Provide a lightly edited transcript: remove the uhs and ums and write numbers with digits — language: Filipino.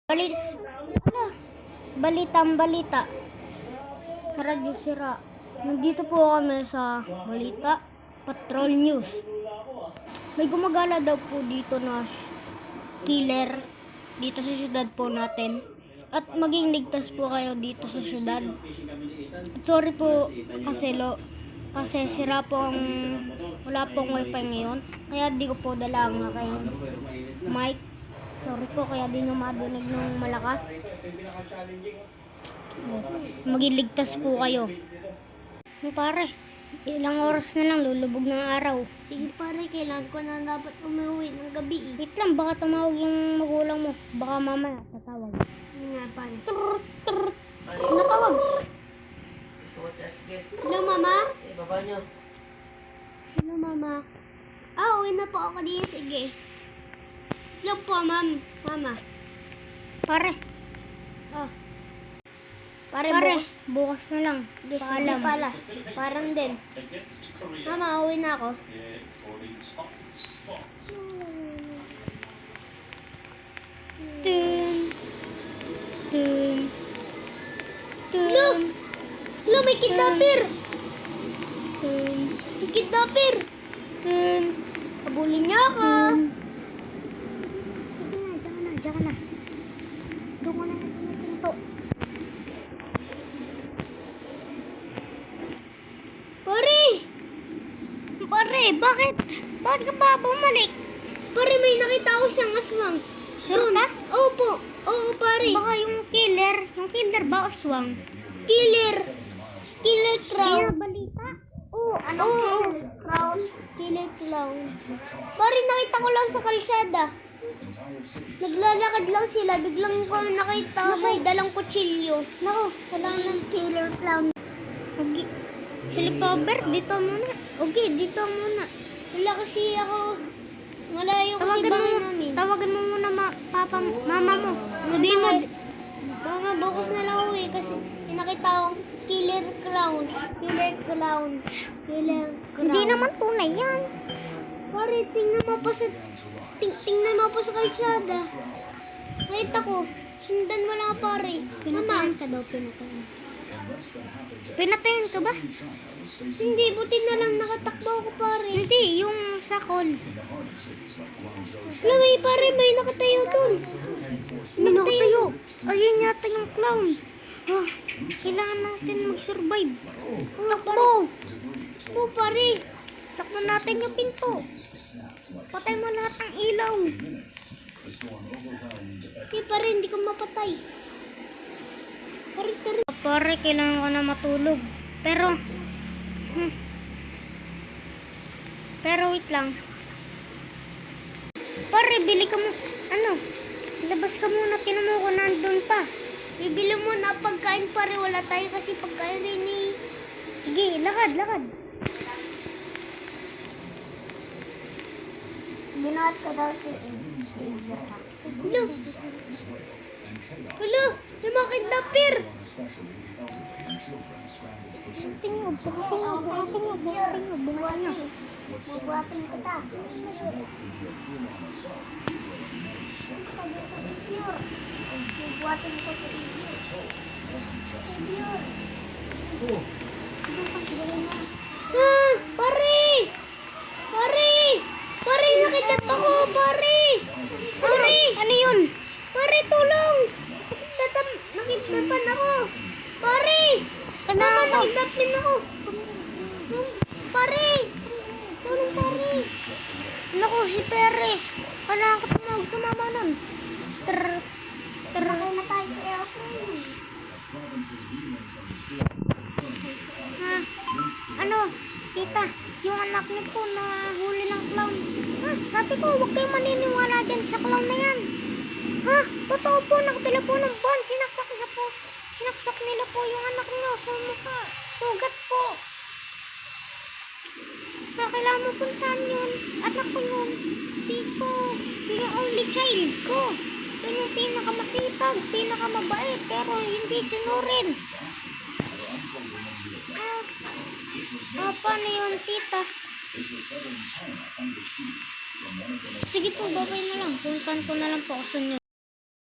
Ano? Balitang balita sa Radyo Sira. Nandito po kami sa Balita Patrol News. May gumagala daw po dito na killer dito sa syudad po natin. At maging ligtas po kayo dito sa syudad. At sorry po kasi sira po ang wala pong wifi ngayon. Kaya di ko po dala ang aking mic. Sorry po, kaya di nyo madinig ng malakas. Magiligtas po kayo. Pare, ilang oras na lang, lulubog ng araw. Sige pare, kailangan ko na dapat umuwi ng gabi. Wait lang, baka tumawag yung magulang mo. Baka mamaya tatawag. Nga pare. Natawag. Hello mama? Baba nyo. Hello mama? Uwi na po ako din. Sige. Hello po ma'am. Mama. Pare, Pare, bukas na lang. Paalam. pala. Parang din. Mama, uwi na ako. Dun. Dun. Hello! Dun. Hello, may kidnapper! Dun. May kidnapper! Dun. Habulin niya ako. Diyan ka na. Doon ka na sa may pinto. Pare, bakit? Bakit ka pa bumalik? Pare, may nakita ko siyang aswang. Sure ka? Opo. Oo, pare. Baka yung killer ba aswang? Killer clown. Kaya balita? Oo, Killer clown. Pare, nakita ko lang sa kalsada. Naglalakad lang sila. Biglang ko nakita may dalang kutsilyo. Naku, wala ng killer clown. Okay. Sleepover, dito muna. Okay, dito muna. Wala kasi ako. Malayo kasi bahay namin. Tawagan mo muna mama mo. Sabihin mo, Mama, bukas na lang uwi kasi may nakita akong killer clown. hindi naman tunay yan. Pare, tingnan mo pa sa kalsada. Nakita ko. Sundan mo lang pare. Pinatayan ka daw, pinatayan. Pinatayan ka ba? Hindi, buti na lang nakatakbo ako pare. Hindi, yung sakol. Wala, may nakatayo dun. May nakatayo. Ayun yata yung clown. Kailangan natin mag-survive. Takbo! Takbo pare. Takbo natin yung pinto. Patay mo lahat ng ilaw. Sige pare, hindi ko mapatay. Pare, kailangan ko na matulog. Pero wait lang. Pare, bili ka mo. Labas ka muna, tinan mo ko nandun pa. Bibili mo na pagkain pare. Wala tayo kasi pagkain rin eh. Sige, lakad. Binuhat ko daw si Hello, may mga kidnapper. Tingog. Buhatin nyo. Magbuhatin kita. Magbuhatin ko sa Pare, nakidnap ako, pare. Ano yun? Pare, tulong. Nakidnapan ako. Pare. Mama, nakidnapin ako. Pare. Tulong, pare. Naku, si Pere. Kailangan ko tumawag sa mama nun. Sakay na tayo sa airplane. Tita, yung anak niyo po na huli ng clown. Sabi ko, huwag kayong maniniwala dyan sa clown na yan. Totoo po, nakatelepono ng buwan. Sinaksak nila po yung anak niyo sa mukha. Sugat po. Kailangan mo puntahan yun. Anak ko yun. Tito, yung only child ko. Yun yung pinakamasipag, pinakamabait, pero hindi sinurin. Paano yun, tita? Sige po, babay na lang. Puntahan ko na lang po ako sa inyo.